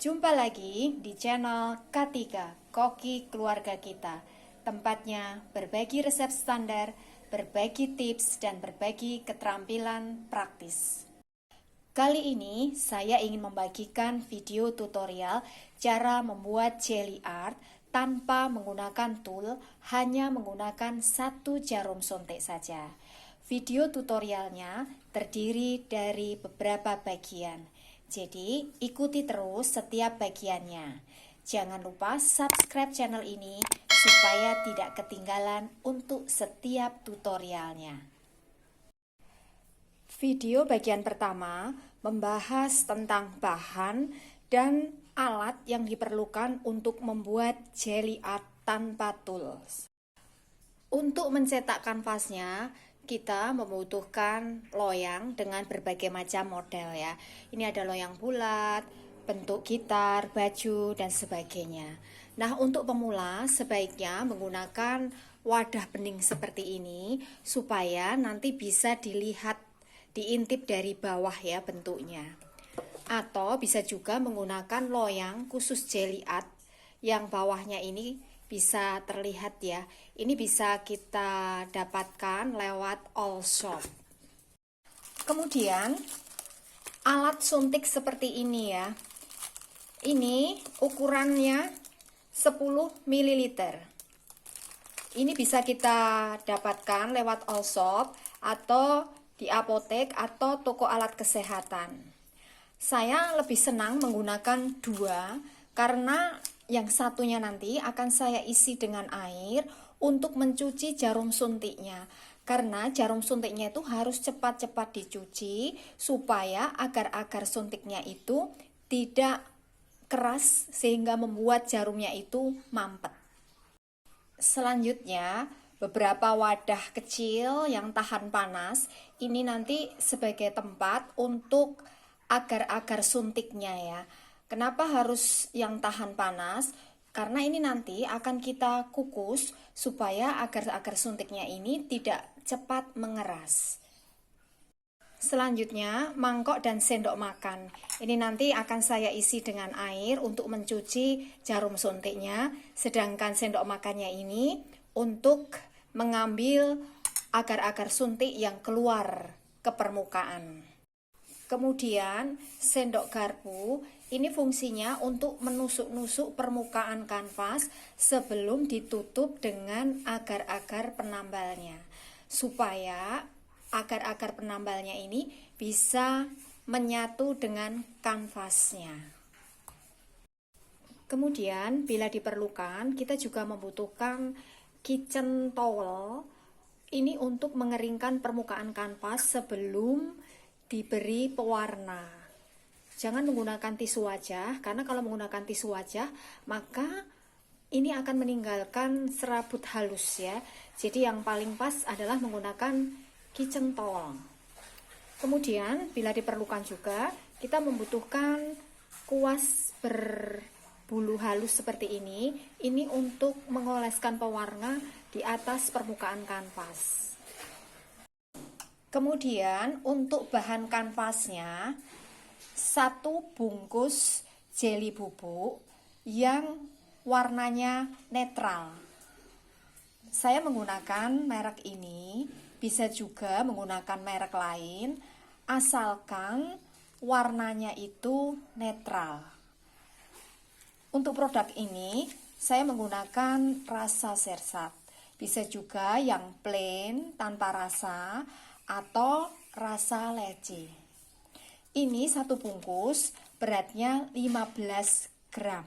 Jumpa lagi di channel K3, Koki Keluarga Kita. Tempatnya berbagi resep standar, berbagi tips, dan berbagi keterampilan praktis. Kali ini saya ingin membagikan video tutorial cara membuat jelly art tanpa menggunakan tool, hanya menggunakan satu jarum suntik saja. Video tutorialnya terdiri dari beberapa bagian. Jadi, ikuti terus setiap bagiannya. Jangan lupa subscribe channel ini supaya tidak ketinggalan untuk setiap tutorialnya. Video bagian pertama membahas tentang bahan dan alat yang diperlukan untuk membuat jelly art tanpa tools. Untuk mencetak kanvasnya, kita membutuhkan loyang dengan berbagai macam model ya. Ini ada loyang bulat, bentuk gitar, baju, dan sebagainya. Nah, untuk pemula sebaiknya menggunakan wadah bening seperti ini supaya nanti bisa dilihat, diintip dari bawah ya bentuknya. Atau bisa juga menggunakan loyang khusus jelly art yang bawahnya ini bisa terlihat ya. Ini bisa kita dapatkan lewat all shop. Kemudian alat suntik seperti ini ya. Ini ukurannya 10 ml. Ini bisa kita dapatkan lewat all shop atau di apotek atau toko alat kesehatan. Saya lebih senang menggunakan dua karena yang satunya nanti akan saya isi dengan air untuk mencuci jarum suntiknya. Karena jarum suntiknya itu harus cepat-cepat dicuci supaya agar-agar suntiknya itu tidak keras sehingga membuat jarumnya itu mampet. Selanjutnya, beberapa wadah kecil yang tahan panas ini nanti sebagai tempat untuk agar-agar suntiknya ya. Kenapa harus yang tahan panas? Karena ini nanti akan kita kukus supaya agar-agar suntiknya ini tidak cepat mengeras. Selanjutnya, mangkok dan sendok makan. Ini nanti akan saya isi dengan air untuk mencuci jarum suntiknya, sedangkan sendok makannya ini untuk mengambil agar-agar suntik yang keluar ke permukaan. Kemudian sendok garpu ini fungsinya untuk menusuk-nusuk permukaan kanvas sebelum ditutup dengan agar-agar penambalnya, supaya agar-agar penambalnya ini bisa menyatu dengan kanvasnya. Kemudian bila diperlukan kita juga membutuhkan kitchen towel ini untuk mengeringkan permukaan kanvas sebelum diberi pewarna. Jangan menggunakan tisu wajah, karena kalau menggunakan tisu wajah maka ini akan meninggalkan serabut halus ya. Jadi yang paling pas adalah menggunakan kitchen towel. Kemudian bila diperlukan juga kita membutuhkan kuas berbulu halus seperti ini. Ini untuk mengoleskan pewarna di atas permukaan kanvas. Kemudian untuk bahan kanvasnya, satu bungkus jelly bubuk yang warnanya netral. Saya menggunakan merek ini, bisa juga menggunakan merek lain, asalkan warnanya itu netral. Untuk produk ini, saya menggunakan rasa sersat. Bisa juga yang plain, tanpa rasa, atau rasa leci. Ini satu bungkus beratnya 15 gram.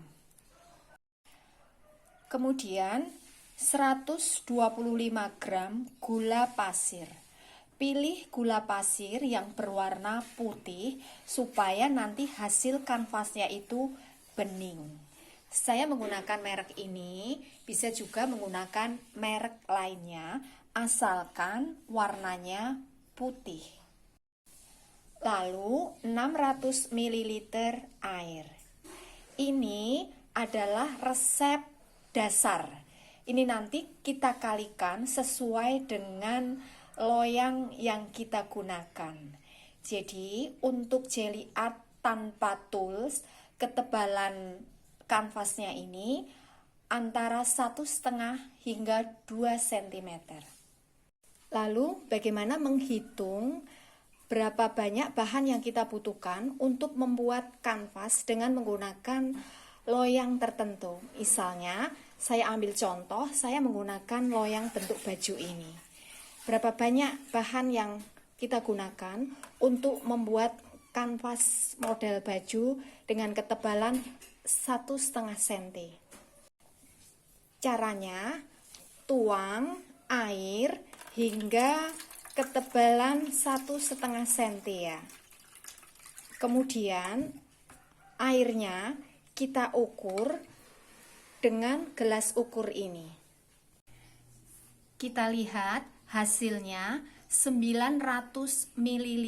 Kemudian 125 gram gula pasir. Pilih gula pasir yang berwarna putih supaya nanti hasil kanvasnya itu bening. Saya menggunakan merek ini, bisa juga menggunakan merek lainnya asalkan warnanya putih. Lalu 600 ml air. Ini adalah resep dasar. Ini nanti kita kalikan sesuai dengan loyang yang kita gunakan. Jadi untuk jelly art tanpa tools ketebalan kanvasnya ini antara 1,5 hingga 2 cm. Lalu bagaimana menghitung berapa banyak bahan yang kita butuhkan untuk membuat kanvas dengan menggunakan loyang tertentu. Misalnya, saya ambil contoh, saya menggunakan loyang bentuk baju ini. Berapa banyak bahan yang kita gunakan untuk membuat kanvas model baju dengan ketebalan 1,5 cm. Caranya, tuang air hingga ketebalan 1,5 cm ya. Kemudian airnya kita ukur dengan gelas ukur ini. Kita lihat hasilnya 900 ml.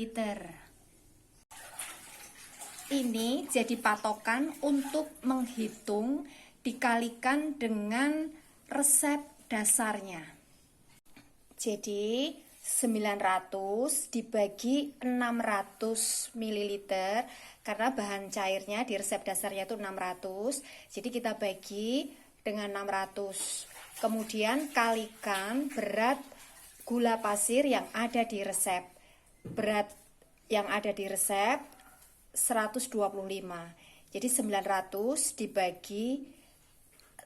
Ini jadi patokan untuk menghitung dikalikan dengan resep dasarnya. Jadi 900 dibagi 600 ml karena bahan cairnya di resep dasarnya itu 600. Jadi kita bagi dengan 600. Kemudian kalikan berat gula pasir yang ada di resep. Berat yang ada di resep 125. Jadi 900 dibagi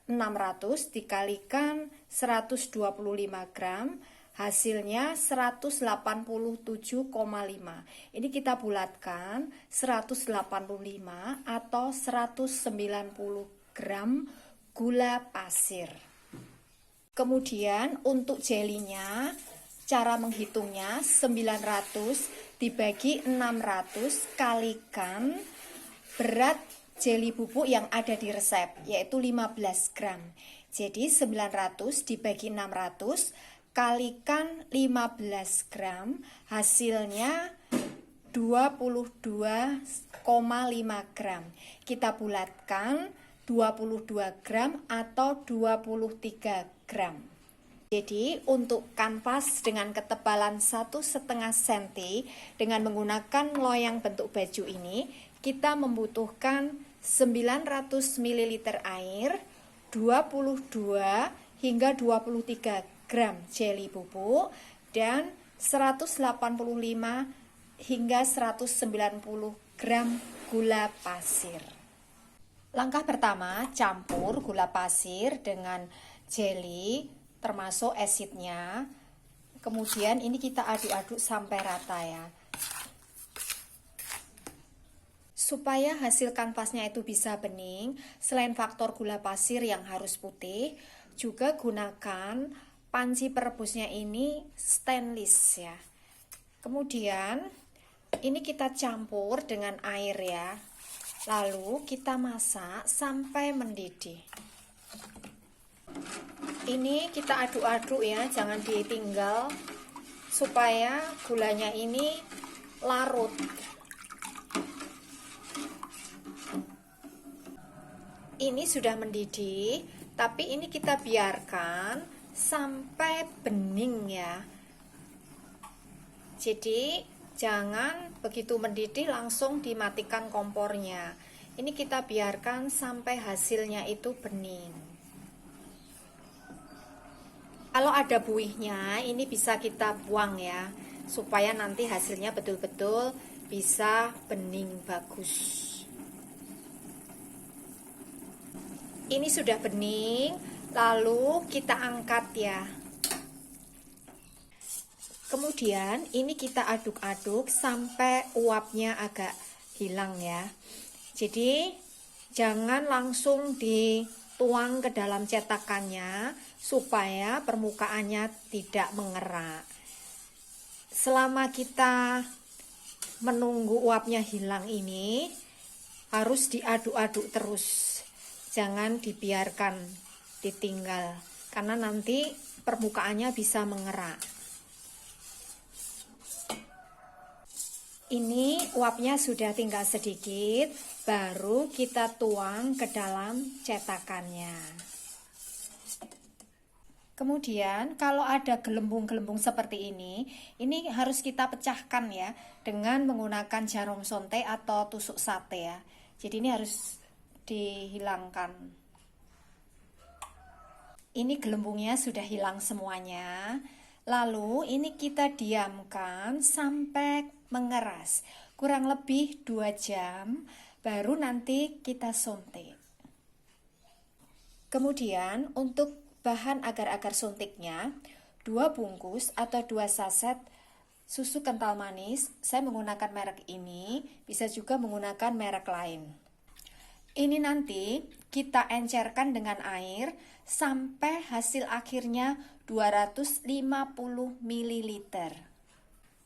600 dikalikan 125 gram, hasilnya 187,5. Ini kita bulatkan 185 atau 190 gram gula pasir. Kemudian untuk jelinya, cara menghitungnya 900 dibagi 600 kalikan berat jeli bubuk yang ada di resep, yaitu 15 gram. Jadi 900 dibagi 600 kalikan 15 gram, hasilnya 22,5 gram. Kita bulatkan 22 gram atau 23 gram. Jadi untuk kanvas dengan ketebalan 1,5 cm dengan menggunakan loyang bentuk baju ini, kita membutuhkan 900 ml air, 22 hingga 23 gram jeli bubuk, dan 185 hingga 190 gram gula pasir. Langkah pertama, campur gula pasir dengan jeli termasuk asidnya. Kemudian ini kita aduk-aduk sampai rata ya. Supaya hasil kanvasnya itu bisa bening, selain faktor gula pasir yang harus putih, juga gunakan panci perebusnya ini stainless ya. Kemudian ini kita campur dengan air ya. Lalu kita masak sampai mendidih. Ini kita aduk-aduk ya, jangan ditinggal supaya gulanya ini larut. Ini sudah mendidih, tapi ini kita biarkan sampai bening ya. Jadi jangan begitu mendidih langsung dimatikan kompornya. Ini kita biarkan sampai hasilnya itu bening. Kalau ada buihnya, ini bisa kita buang ya, supaya nanti hasilnya betul-betul bisa bening bagus. Ini sudah bening, lalu kita angkat ya. Kemudian ini kita aduk-aduk sampai uapnya agak hilang ya. Jadi jangan langsung dituang ke dalam cetakannya supaya permukaannya tidak mengerak. Selama kita menunggu uapnya hilang ini harus diaduk-aduk terus. Jangan dibiarkan ditinggal karena nanti permukaannya bisa mengerak. Ini uapnya sudah tinggal sedikit, baru kita tuang ke dalam cetakannya. Kemudian kalau ada gelembung-gelembung seperti ini harus kita pecahkan ya dengan menggunakan jarum sontek atau tusuk sate ya. Jadi ini harus dihilangkan. Ini gelembungnya sudah hilang semuanya. Lalu ini kita diamkan sampai mengeras. Kurang lebih 2 jam, baru nanti kita suntik. Kemudian untuk bahan agar-agar suntiknya, 2 bungkus atau 2 saset susu kental manis. Saya menggunakan merek ini, bisa juga menggunakan merek lain. Ini nanti kita encerkan dengan air sampai hasil akhirnya 250 ml.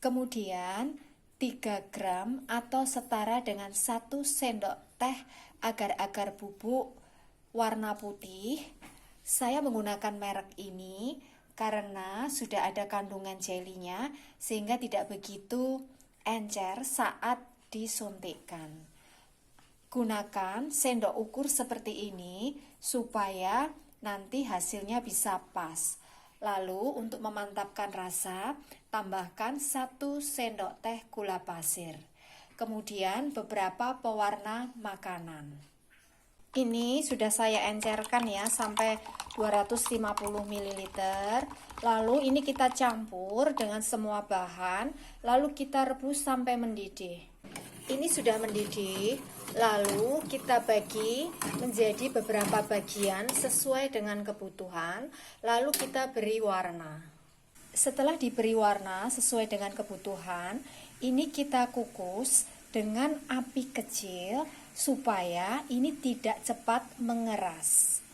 Kemudian 3 gram atau setara dengan 1 sendok teh agar-agar bubuk warna putih. Saya menggunakan merek ini karena sudah ada kandungan jelinya sehingga tidak begitu encer saat disuntikkan. Gunakan sendok ukur seperti ini supaya nanti hasilnya bisa pas. Lalu untuk memantapkan rasa, tambahkan 1 sendok teh gula pasir. Kemudian beberapa pewarna makanan. Ini sudah saya encerkan ya sampai 250 ml. Lalu ini kita campur dengan semua bahan, lalu kita rebus sampai mendidih. Ini sudah mendidih, lalu kita bagi menjadi beberapa bagian sesuai dengan kebutuhan, lalu kita beri warna. Setelah diberi warna sesuai dengan kebutuhan, ini kita kukus dengan api kecil supaya ini tidak cepat mengeras.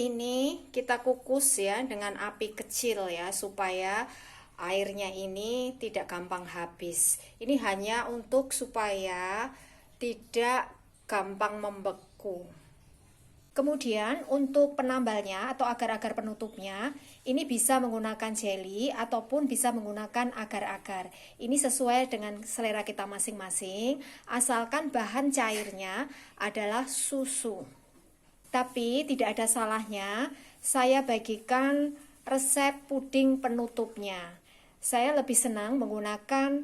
Ini kita kukus ya dengan api kecil ya supaya airnya ini tidak gampang habis. Ini hanya untuk supaya tidak gampang membeku. Kemudian untuk penambalnya atau agar-agar penutupnya, ini bisa menggunakan jelly ataupun bisa menggunakan agar-agar. Ini sesuai dengan selera kita masing-masing, asalkan bahan cairnya adalah susu. Tapi tidak ada salahnya saya bagikan resep puding penutupnya. Saya lebih senang menggunakan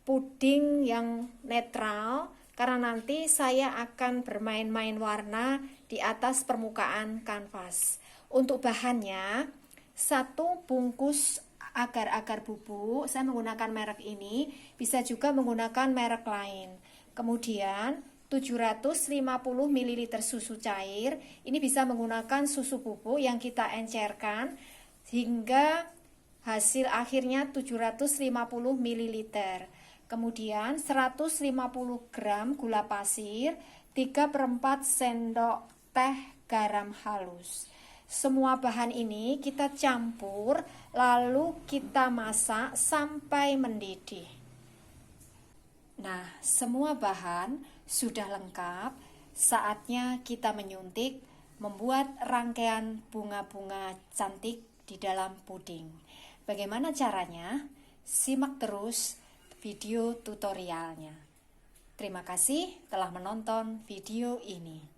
puding yang netral karena nanti saya akan bermain-main warna di atas permukaan kanvas. Untuk bahannya, 1 bungkus agar-agar bubuk, saya menggunakan merek ini, bisa juga menggunakan merek lain. Kemudian 750 ml susu cair, ini bisa menggunakan susu bubuk yang kita encerkan hingga hasil akhirnya 750 ml. Kemudian 150 gram gula pasir, 3/4 sendok teh garam halus. Semua bahan ini kita campur lalu kita masak sampai mendidih. Nah, semua bahan sudah lengkap. Saatnya kita menyuntik, membuat rangkaian bunga-bunga cantik di dalam puding. Bagaimana caranya? Simak terus video tutorialnya. Terima kasih telah menonton video ini.